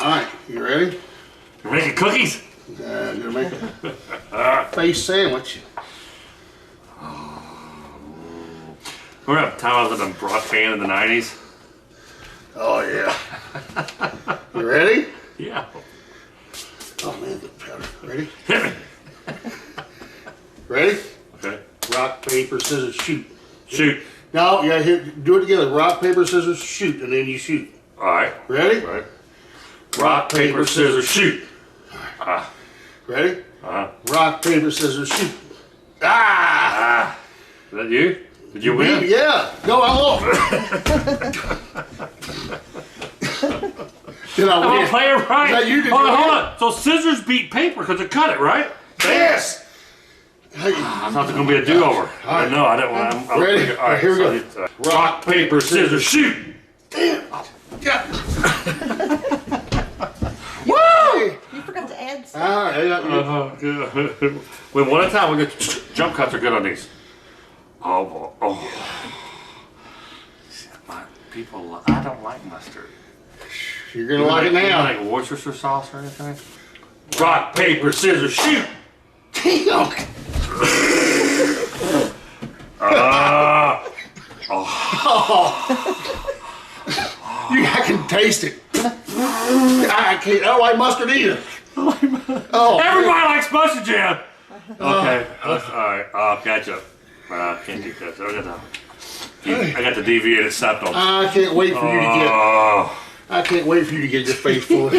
right, you ready? You're making cookies? You're gonna make a face sandwich. Remember that time I was in a rock band in the 90s? Oh yeah. You ready? Yeah. Oh man, the powder. Ready? Hit me. Ready? Okay. Rock, paper, scissors, shoot. Shoot. No, you gotta do it together. Rock, paper, scissors, shoot, and then you shoot. All right. Ready? All right. Rock, paper, scissors, shoot. Ready? Uh-huh. Rock, paper, scissors, shoot. Ah! Is that you? Did you win? Yeah. No, I lost. Did I win? I'm play it right. That you did hold win? on. So scissors beat paper because it cut it, right? Yes. I thought there was going to be a do-over. Right. No, I didn't want Ready? All right, here we go. Rock, paper, scissors, shoot. Damn. Yeah. Woo! You forgot to add some. We one at a time. We get jump cuts are good on these. Oh boy. Oh. People, I don't like mustard. You're gonna like it now. Like Worcestershire sauce or anything? Rock, paper, scissors, shoot. Damn. I can taste it. I can't. I don't like mustard either. Oh, everybody likes mustard jam. Okay, all right. Ketchup. I can't do ketchup. I got the deviated septum. I can't wait for you to get. I can't wait for you to get your face full of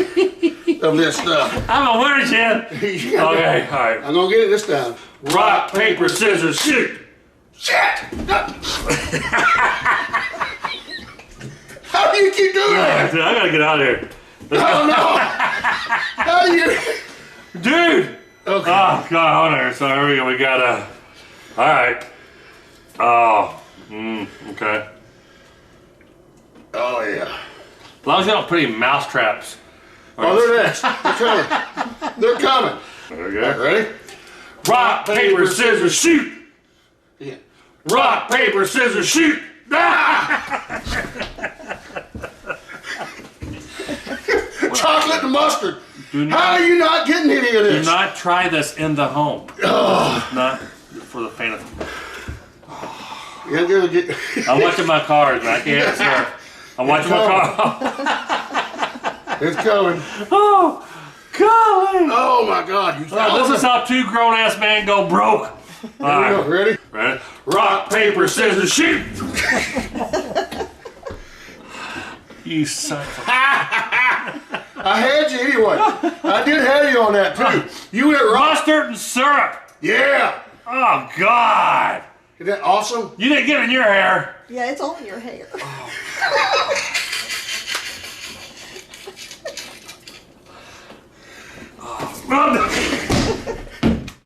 this stuff. I'm a winner, Jim. Okay, all right. I'm gonna get it this time. Rock, paper, scissors, shoot. Shit! How do you keep doing that? I gotta get out of here. Oh no! How do you? Dude! Okay. Oh, God, hold on. So here we go. We got a. All right. Oh. Okay. Oh yeah. As long as you don't put any mouse traps. Oh, they're next. They're coming. They're coming. There we go. Right, ready? Rock, paper, scissors, shoot. Yeah. Rock, paper, scissors, shoot. Chocolate and mustard. How are you not getting any of this? Do not try this in the home. Oh. Not for the fan of. You're gonna get. I'm watching my cards, man. I can't swear. I'm watching my cards. It's coming. Oh, golly. Oh my God. You This is how two grown-ass men go broke. All right. Go. Ready? Ready? Rock, paper, scissors, shoot. You son of a... I had you anyway. I did have you on that too. You went rock. Mustard and syrup. Yeah. Oh, God. Isn't that awesome? You didn't get it in your hair. Yeah, it's all in your hair.